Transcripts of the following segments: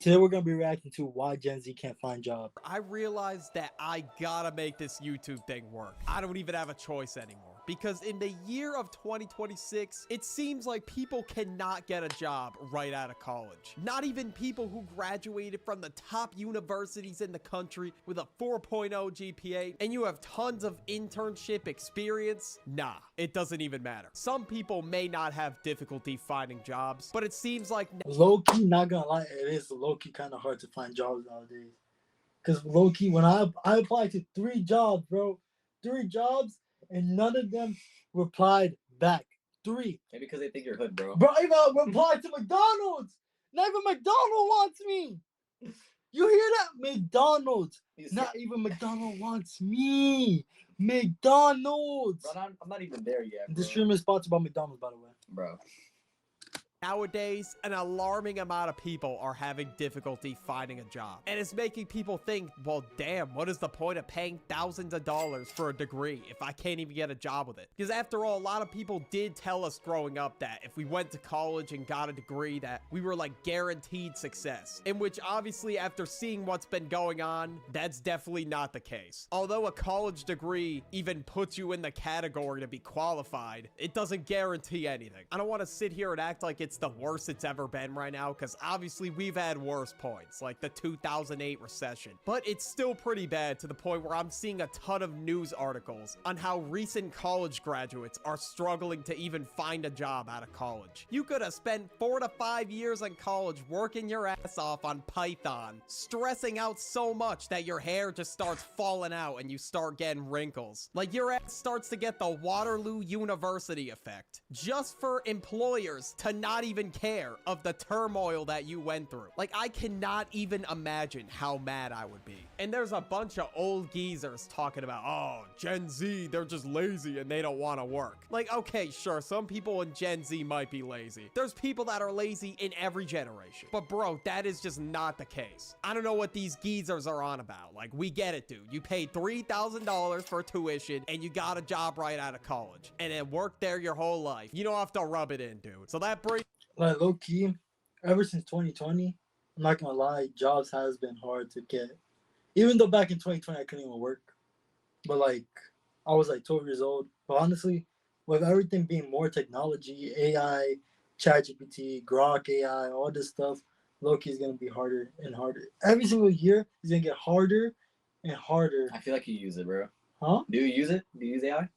Today we're gonna be reacting to why Gen Z can't find jobs. I realized that I gotta make this YouTube thing work. I don't even have a choice anymore. Because in the year of 2026, it seems like people cannot get a job right out of college. Not even people who graduated from the top universities in the country with a 4.0 GPA, and you have tons of internship experience. Nah, it doesn't even matter. Some people may not have difficulty finding jobs, but it seems like Low-key, not gonna lie, it is low-key kind of hard to find jobs nowadays. Because low-key, when I applied to 3 jobs, bro, 3 jobs, and none of them replied back. 3. Maybe because they think you're hood, bro. Bro, I even replied to McDonald's. Not even McDonald's wants me. You hear that? McDonald's. Not even McDonald's wants me. McDonald's. Bro, I'm not even there yet, bro. This stream is sponsored by McDonald's, by the way. Bro. nowadays, an alarming amount of people are having difficulty finding a job. And it's making people think, well, damn, what is the point of paying thousands of dollars for a degree if I can't even get a job with it? Because after all, a lot of people did tell us growing up that if we went to college and got a degree that we were like guaranteed success. In which obviously after seeing what's been going on, that's definitely not the case. Although a college degree even puts you in the category to be qualified, it doesn't guarantee anything. I don't want to sit here and act like it's the worst it's ever been right now, because obviously we've had worse points, like the 2008 recession. But it's still pretty bad to the point where I'm seeing a ton of news articles on how recent college graduates are struggling to even find a job out of college. You could have spent 4 to 5 years in college working your ass off on Python, stressing out so much that your hair just starts falling out and you start getting wrinkles. Like your ass starts to get the Waterloo University effect, just for employers to not even care of the turmoil that you went through. Like, I cannot even imagine how mad I would be. And there's a bunch of old geezers talking about, oh, Gen Z, they're just lazy and they don't want to work. Like, okay, sure, some people in Gen Z might be lazy. There's people that are lazy in every generation. But bro, that is just not the case. I don't know what these geezers are on about. Like, we get it, dude. You paid $3,000 for tuition and you got a job right out of college and then worked there your whole life. You don't have to rub it in, dude. So that brings Like, low key, ever since 2020, I'm not gonna lie, jobs has been hard to get. Even though back in 2020 I couldn't even work, but like I was like 12 years old. But honestly, with everything being more technology, AI, ChatGPT, Grok AI, all this stuff, low key is gonna be harder and harder. Every single year is gonna get harder and harder. I feel like you use it, bro. Huh? Do you use it? Do you use AI?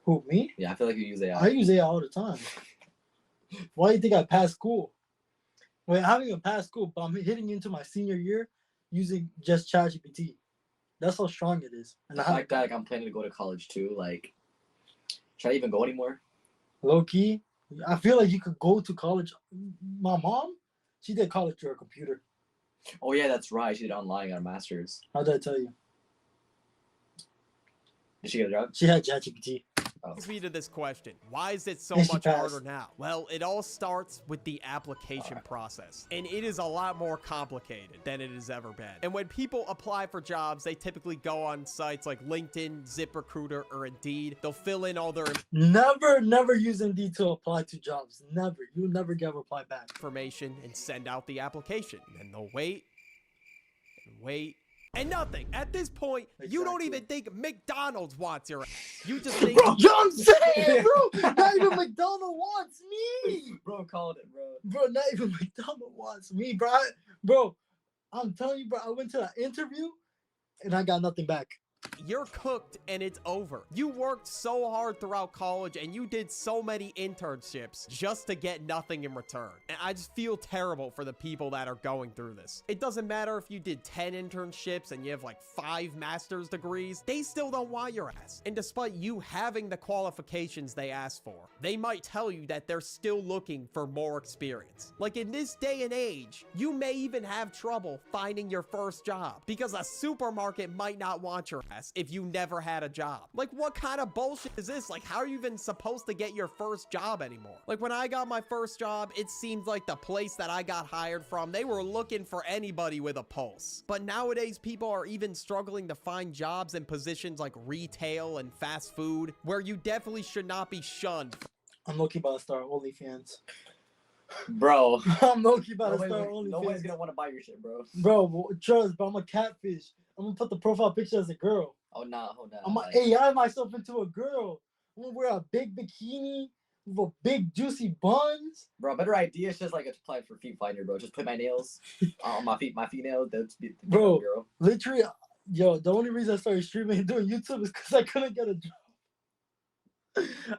Who, me? Yeah, I feel like you use AI. I use AI all the time. Why do you think I passed school? Wait, I haven't even passed school, but I'm hitting into my senior year using just ChatGPT. That's how strong it is. And the fact that like, I'm planning to go to college too, like, should I even go anymore? Low key, I feel like you could go to college. My mom, she did college through her computer. Oh yeah, that's right. She did online, got a master's. How did I tell you? Did she get a job? She had ChatGPT. brings me to this question. Why is it so And she much passed. harder now? Well, it all starts with the application process. And it is a lot more complicated than it has ever been. And when people apply for jobs, they typically go on sites like LinkedIn, ZipRecruiter, or Indeed. They'll fill in all their Never use Indeed to apply to jobs. Never. You'll never get a reply back. information and send out the application. And they'll wait and wait. And nothing. At this point, you don't even think McDonald's wants your ass. You just think... Bro, you know what I'm saying, bro? Not even McDonald wants me. Bro, called it, bro. Bro, not even McDonald wants me, bro. Bro, I'm telling you, bro, I went to that interview and I got nothing back. You're cooked and it's over. You worked so hard throughout college and you did so many internships just to get nothing in return. And I just feel terrible for the people that are going through this. It doesn't matter if you did 10 internships and you have like 5 master's degrees, they still don't want your ass. And despite you having the qualifications they asked for, they might tell you that they're still looking for more experience. Like in this day and age, you may even have trouble finding your first job because a supermarket might not want your ass if you never had a job. Like, what kind of bullshit is this? Like, how are you even supposed to get your first job anymore? Like, when I got my first job, it seemed like the place that I got hired from, they were looking for anybody with a pulse. But nowadays, people are even struggling to find jobs in positions like retail and fast food, where you definitely should not be shunned. I'm looking about to start OnlyFans. Bro. I'm low-key about to Nobody's, start nobody's OnlyFans. gonna want to buy your shit, bro. Bro, trust, but I'm a catfish. I'm gonna put the profile picture as a girl. Oh, nah, hold on. I'm gonna AI myself into a girl. I'm gonna wear a big bikini with a big juicy buns. Bro, better idea is just like apply for Feet Finder, bro. Just put my nails on my feet nails. That's be Bro. girl. Literally, yo, the only reason I started streaming and doing YouTube is because I couldn't get a job.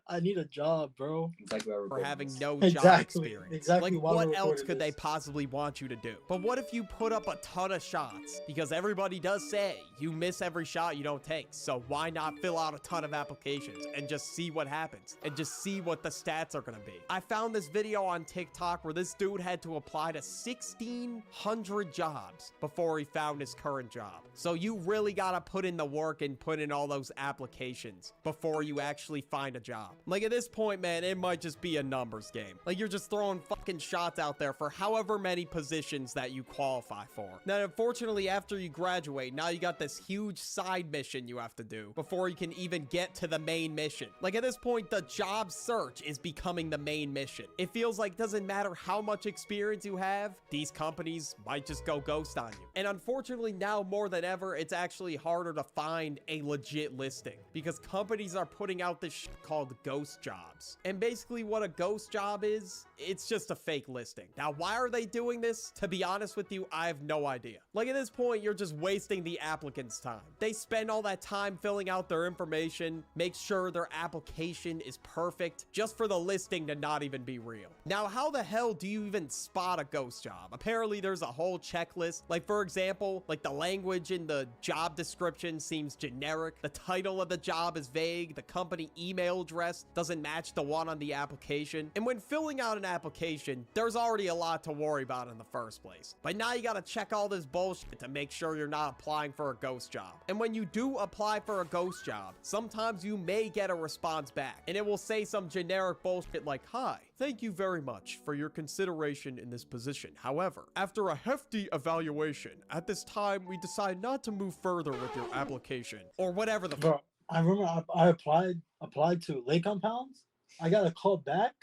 I need a job, bro. Exactly what For having no job Exactly, experience. exactly Like, why what we're else recording could they this. possibly want you to do? But what if you put up a ton of shots? Because everybody does say you miss every shot you don't take. So why not fill out a ton of applications and just see what happens and just see what the stats are going to be? I found this video on TikTok where this dude had to apply to 1,600 jobs before he found his current job. So you really got to put in the work and put in all those applications before you actually find a job. Like, at this point, man, it might just be a numbers game. Like, you're just throwing fucking shots out there for however many positions that you qualify for. Now, unfortunately, after you graduate, now you got this huge side mission you have to do before you can even get to the main mission. Like, at this point, the job search is becoming the main mission. It feels like it doesn't matter how much experience you have, these companies might just go ghost on you. And unfortunately, now more than ever, it's actually harder to find a legit listing because companies are putting out this shit called ghost jobs. And basically what a ghost job is, it's just a fake listing. Now, why are they doing this? To be honest with you, I have no idea. Like, at this point, you're just wasting the applicant's time. They spend all that time filling out their information, make sure their application is perfect, just for the listing to not even be real. Now, how the hell do you even spot a ghost job? Apparently, there's a whole checklist. Like, for example, like the language in the job description seems generic. The title of the job is vague. The company email address doesn't match the one on the application. And when filling out an application, there's already a lot to worry about in the first place. But now you gotta check all this bullshit to make sure you're not applying for a ghost job. And when you do apply for a ghost job, sometimes you may get a response back. And it will say some generic bullshit like, "Hi, thank you very much for your consideration in this position. However, after a hefty evaluation, at this time, we decide not to move further with your application." Or whatever the Bro, I remember I applied to Lake Compounds. I got a call back.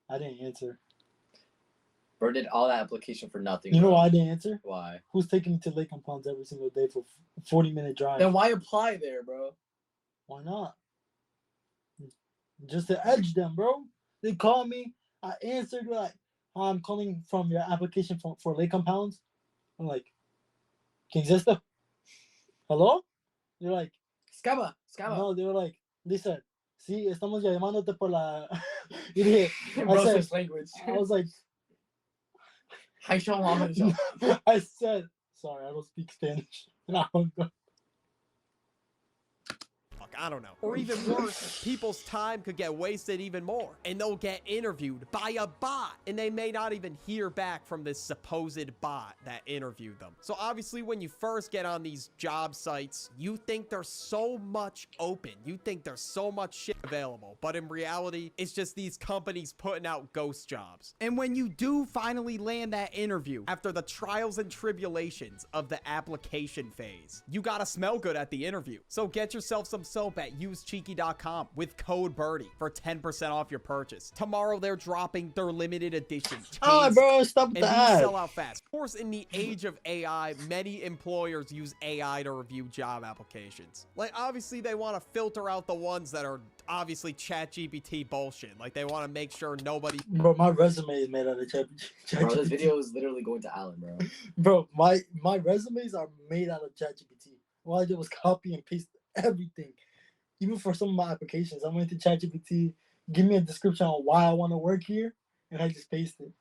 I didn't answer. Bro did all that application for nothing. You know bro. why I didn't answer? Why? Who's taking me to Lake Compounds every single day for 40-minute drive? Then why apply there, bro? Why not? Just to edge them, bro. They called me. I answered like, "Hi, I'm calling from your application for Lake Compounds." I'm like, "¿Quién es esto? Hello?" They're like, Scaba. no, they were like, they said, "Sí, estamos llamándote por la." Y dije, Bro, said- switch language. I was like, Hi, Sean. I said, "Sorry, I don't speak Spanish." And I hung up. I don't know. Or even worse, people's time could get wasted even more, and they'll get interviewed by a bot, and they may not even hear back from this supposed bot that interviewed them. So obviously, when you first get on these job sites, you think there's so much open. You think there's so much shit available, but in reality, it's just these companies putting out ghost jobs. And when you do finally land that interview, after the trials and tribulations of the application phase, you gotta smell good at the interview. So get yourself some soap at usecheeky.com with code Birdie for 10% off your purchase. Tomorrow they're dropping their limited edition Ah, bro, stop and these that. sell out fast. Of course, in the age of AI, many employers use AI to review job applications. Like, obviously, they want to filter out the ones that are obviously ChatGPT bullshit. Like, they want to make sure nobody... Bro, my resume is made out of ChatGPT. Bro, this video is literally going to Alan, bro. Bro, my resumes are made out of ChatGPT. All I did was copy and paste everything. Even for some of my applications, I went to ChatGPT, give me a description on why I want to work here, and I just pasted.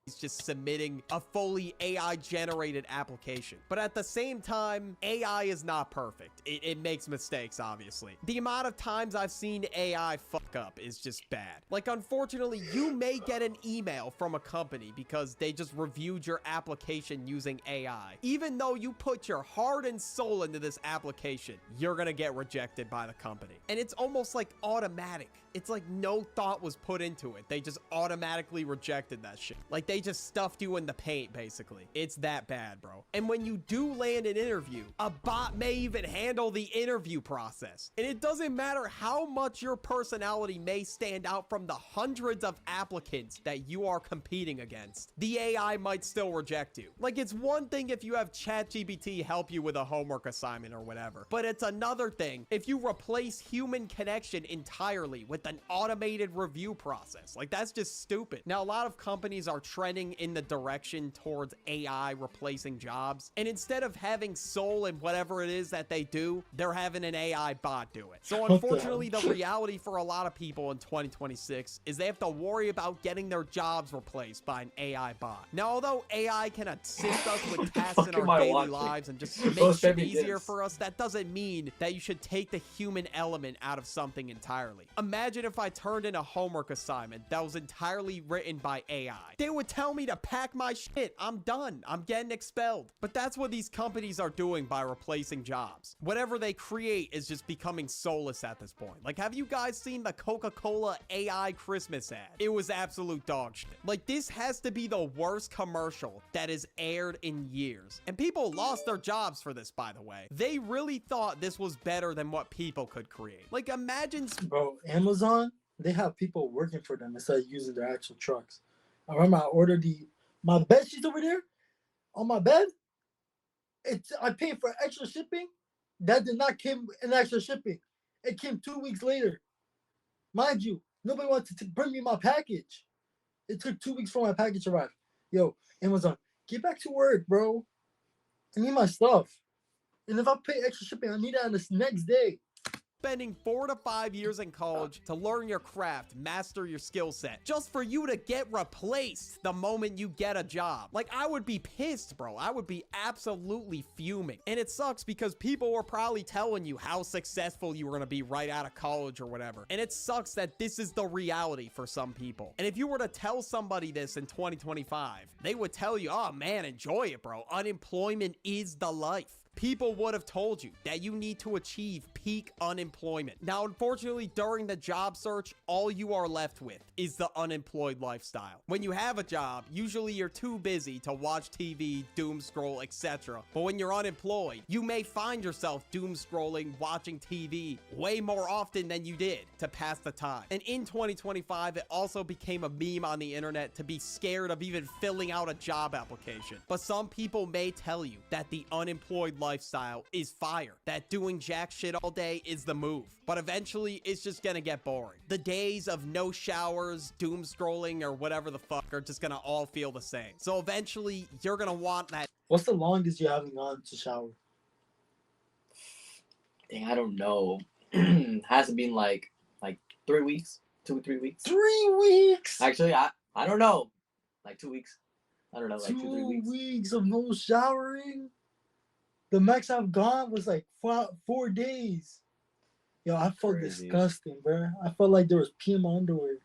He's just submitting a fully AI-generated application. But at the same time, AI is not perfect. It makes mistakes, obviously. The amount of times I've seen AI fuck up is just bad. Like, unfortunately, you may get an email from a company because they just reviewed your application using AI. Even though you put your heart and soul into this application, you're gonna get rejected by the company. And it's almost like automatic. It's like no thought was put into it. They just automatically rejected that shit. Like they just stuffed you in the paint, basically. It's that bad, bro. And when you do land an interview, a bot may even handle the interview process. And it doesn't matter how much your personality may stand out from the hundreds of applicants that you are competing against. The AI might still reject you. Like it's one thing if you have ChatGPT help you with a homework assignment or whatever, but it's another thing if you replace human connection entirely with an automated review process. Like that's just stupid. Now, a lot of companies are trending in the direction towards AI replacing jobs. And instead of having soul in whatever it is that they do, they're having an AI bot do it. So unfortunately, the reality for a lot of people in 2026 is they have to worry about getting their jobs replaced by an AI bot. Now, although AI can assist us with tasks in our daily lives and just make shit easier for us, that doesn't mean that you should take the human element out of something entirely. Imagine if I turned in a homework assignment that was entirely written by AI. They would tell me to pack my shit. I'm done. I'm getting expelled. But that's what these companies are doing by replacing jobs. Whatever they create is just becoming soulless at this point. Like, have you guys seen the Coca-Cola AI Christmas ad? It was absolute dog shit. Like, this has to be the worst commercial that has aired in years. And people lost their jobs for this, by the way. They really thought this was better than what people could create. Like, imagine... Bro, Amazon, they have people working for them instead of using their actual trucks. I remember I ordered my bed sheets over there on my bed. I paid for extra shipping. That did not come in extra shipping. It came 2 weeks later. Mind you, nobody wanted to bring me my package. It took 2 weeks for my package to arrive. Yo, Amazon, get back to work, bro. I need my stuff. And if I pay extra shipping, I need it on this next day. Spending 4 to 5 years in college to learn your craft, master your skill set, just for you to get replaced the moment you get a job. Like, I would be pissed, bro. I would be absolutely fuming. And it sucks because people were probably telling you how successful you were going to be right out of college or whatever. And it sucks that this is the reality for some people. And if you were to tell somebody this in 2025, they would tell you, oh man, enjoy it, bro. Unemployment is the life. People would have told you that you need to achieve peak unemployment. Now, unfortunately, during the job search, all you are left with is the unemployed lifestyle. When you have a job, usually you're too busy to watch TV, doom scroll, etc. But when you're unemployed, you may find yourself doom scrolling, watching TV way more often than you did to pass the time. And in 2025, it also became a meme on the internet to be scared of even filling out a job application. But some people may tell you that the unemployed lifestyle is fire, that doing jack shit all day is the move, but eventually it's just gonna get boring. The days of no showers, doom scrolling, or whatever the fuck are just gonna all feel the same. So eventually you're gonna want that. What's the longest you haven't gone to shower? Dang, I don't know. Hasn't been like 3 weeks, 2 or 3 weeks. 3 weeks. Actually, I don't know, like 2 weeks. I don't know, like 2 2 3 weeks. weeks of no showering. The max I've gone was like 4 days. Yo, I felt Crazy. disgusting, bro. I felt like there was pee in my underwear.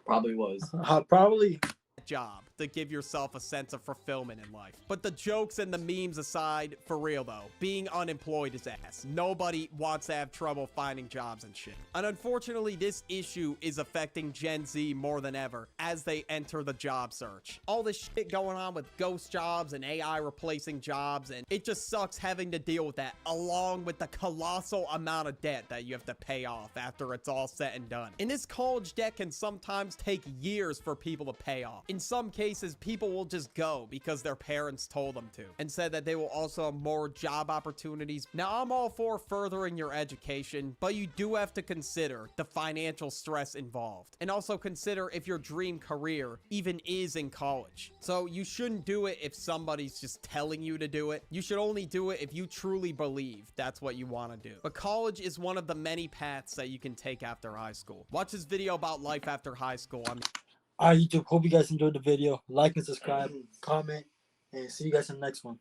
Probably was. Probably. Job to give yourself a sense of fulfillment in life. But the jokes and the memes aside, for real though, being unemployed is ass. Nobody wants to have trouble finding jobs and shit. And unfortunately, this issue is affecting Gen Z more than ever as they enter the job search. All this shit going on with ghost jobs and AI replacing jobs, and it just sucks having to deal with that, along with the colossal amount of debt that you have to pay off after it's all said and done. And this college debt can sometimes take years for people to pay off. In some cases, people will just go because their parents told them to, and said that they will also have more job opportunities. Now, I'm all for furthering your education, but you do have to consider the financial stress involved, and also consider if your dream career even is in college. So you shouldn't do it if somebody's just telling you to do it. You should only do it if you truly believe that's what you want to do. But college is one of the many paths that you can take after high school. Watch this video about life after high school. All right, YouTube. Hope you guys enjoyed the video. Like and subscribe, comment, and see you guys in the next one.